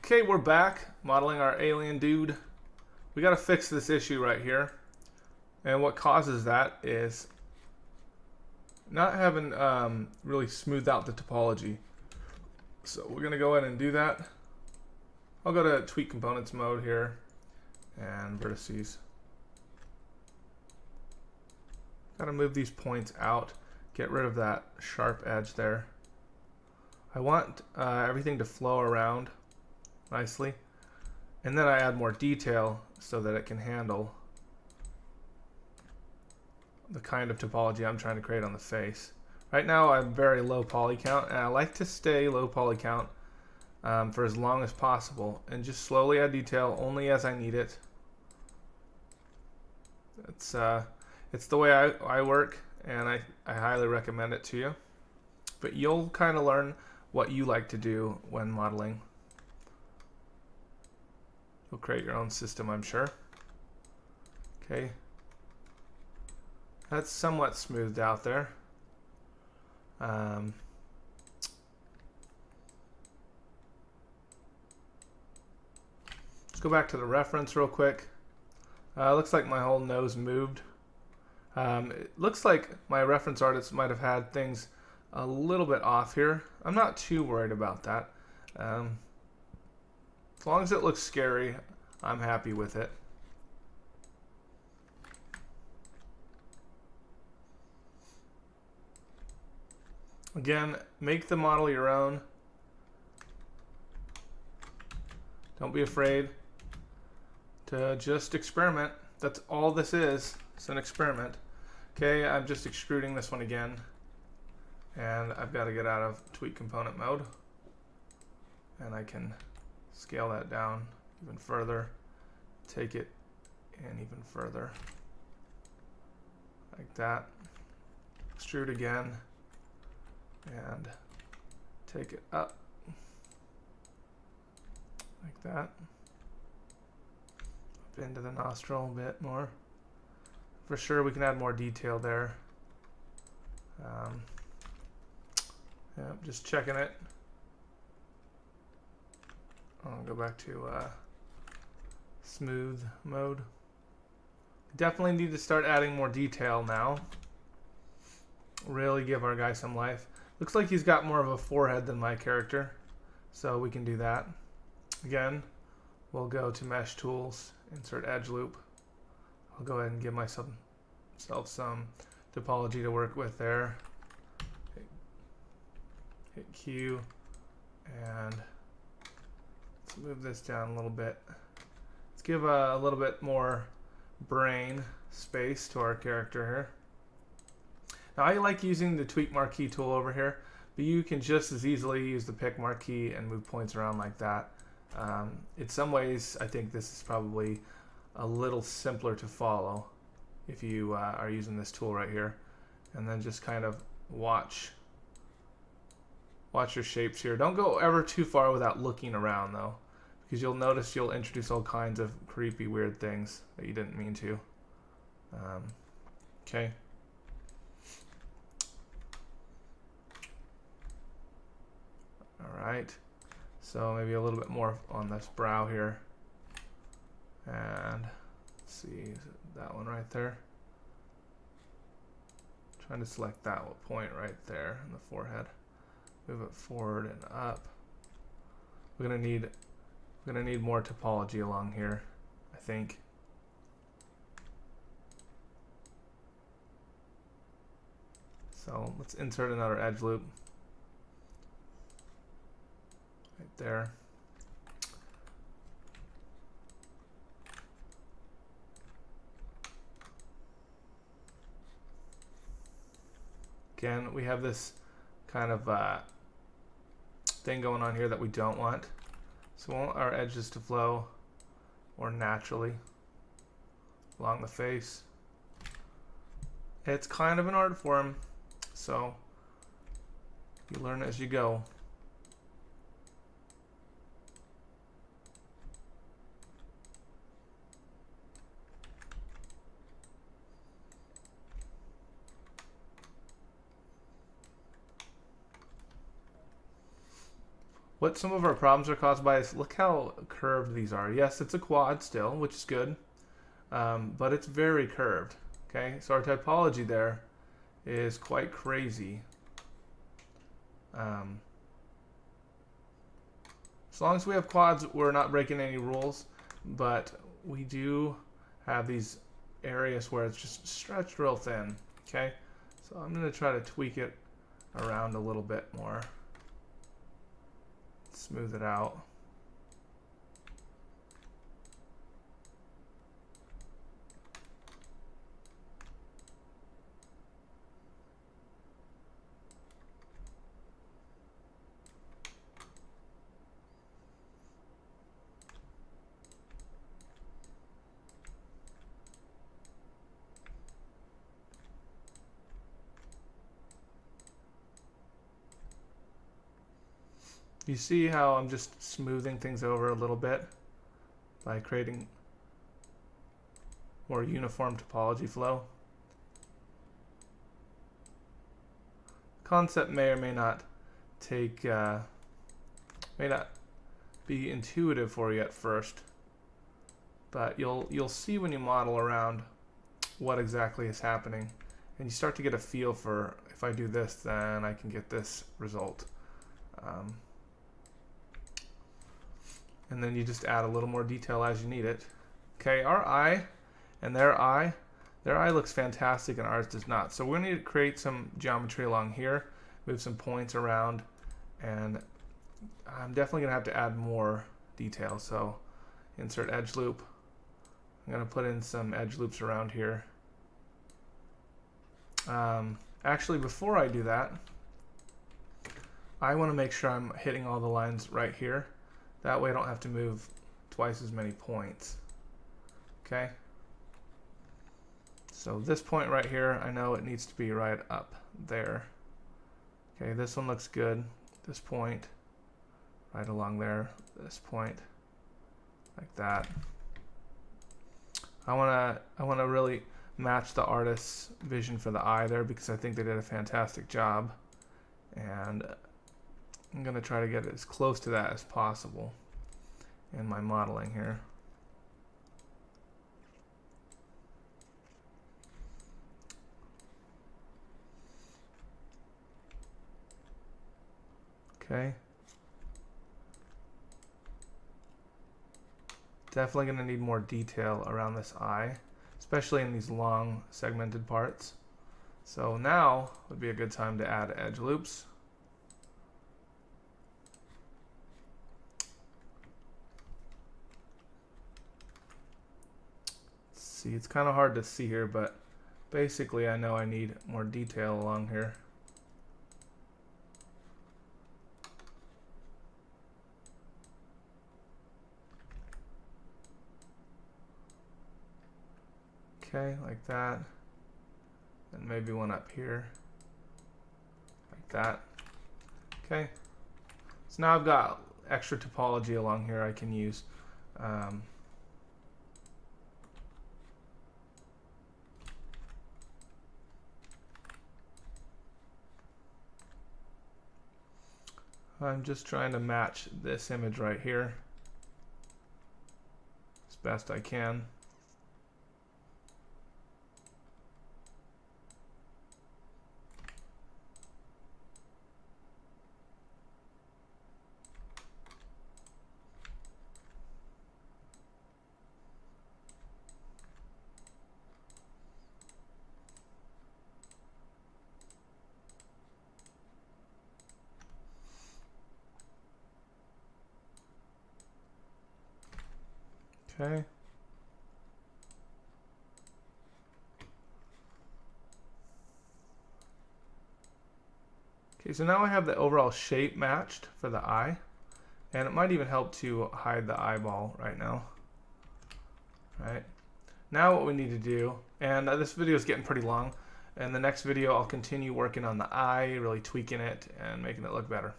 Okay, we're back modeling our alien dude. We gotta fix this issue right here. And what causes that is not having really smoothed out the topology. So we're gonna go ahead and do that. I'll go to tweak components mode here and vertices. Gotta move these points out, get rid of that sharp edge there. I want everything to flow around nicely, and then I add more detail so that it can handle the kind of topology I'm trying to create on the face. Right now I'm very low poly count, and I like to stay low poly count for as long as possible and just slowly add detail only as I need it. It's the way I work, and I highly recommend it to you. But you'll kind of learn what you like to do when modeling. You'll create your own system, I'm sure. Okay. That's somewhat smoothed out there. Let's go back to the reference real quick. Looks like my whole nose moved. It looks like my reference artist might have had things a little bit off here. I'm not too worried about that. As long as it looks scary, I'm happy with it. Again, make the model your own. Don't be afraid to just experiment. That's all this is. It's an experiment. Okay, I'm just extruding this one again. And I've got to get out of tweak component mode. And I can scale that down even further. Take it in even further. Like that. Extrude again. And take it up. Like that. Up into the nostril a bit more. For sure we can add more detail there. Yeah, just checking it. I'll go back to smooth mode. Definitely need to start adding more detail now. Really give our guy some life. Looks like he's got more of a forehead than my character, so we can do that. Again, we'll go to mesh tools, insert edge loop. I'll go ahead and give myself some topology to work with there. Hit Q, and let's move this down a little bit. Let's give a little bit more brain space to our character here. Now I like using the tweak marquee tool over here, but you can just as easily use the pick marquee and move points around like that. In some ways, I think this is probably a little simpler to follow if you are using this tool right here. And then just kind of watch your shapes here. Don't go ever too far without looking around though, because you'll notice you'll introduce all kinds of creepy, weird things that you didn't mean to. Okay. Alright, so maybe a little bit more on this brow here. And let's see, is it that one right there? Trying to select that point right there in the forehead. Move it forward and up. We're gonna need more topology along here, I think. So let's insert another edge loop. Right there. Again, we have this kind of thing going on here that we don't want. So we want our edges to flow more naturally along the face. It's kind of an art form, so you learn as you go. What some of our problems are caused by is look how curved these are. Yes, it's a quad still, which is good, but it's very curved. Okay, so our typology there is quite crazy. As long as we have quads, we're not breaking any rules, but we do have these areas where it's just stretched real thin. Okay, so I'm going to try to tweak it around a little bit more. Smooth it out. You see how I'm just smoothing things over a little bit by creating more uniform topology flow. Concept may or may not may not be intuitive for you at first, but you'll see when you model around what exactly is happening, and you start to get a feel for, if I do this, then I can get this result. And then you just add a little more detail as you need it. Okay, our eye and their eye looks fantastic and ours does not. So we're going to create some geometry along here, move some points around, and I'm definitely going to have to add more detail. So insert edge loop. I'm going to put in some edge loops around here. Actually, before I do that, I want to make sure I'm hitting all the lines right here. That way I don't have to move twice as many points. Okay? So this point right here, I know it needs to be right up there. Okay, this one looks good. This point, right along there. This point, like that. I wanna really match the artist's vision for the eye there, because I think they did a fantastic job. And I'm going to try to get as close to that as possible in my modeling here. Okay. Definitely going to need more detail around this eye, especially in these long segmented parts. So now would be a good time to add edge loops. See, it's kind of hard to see here, but basically I know I need more detail along here. Okay, like that. And maybe one up here. Like that. Okay. So now I've got extra topology along here I can use. I'm just trying to match this image right here as best I can. Okay. Okay, so now I have the overall shape matched for the eye, and it might even help to hide the eyeball right now. Right. Now what we need to do, and this video is getting pretty long, in the next video I'll continue working on the eye, really tweaking it and making it look better.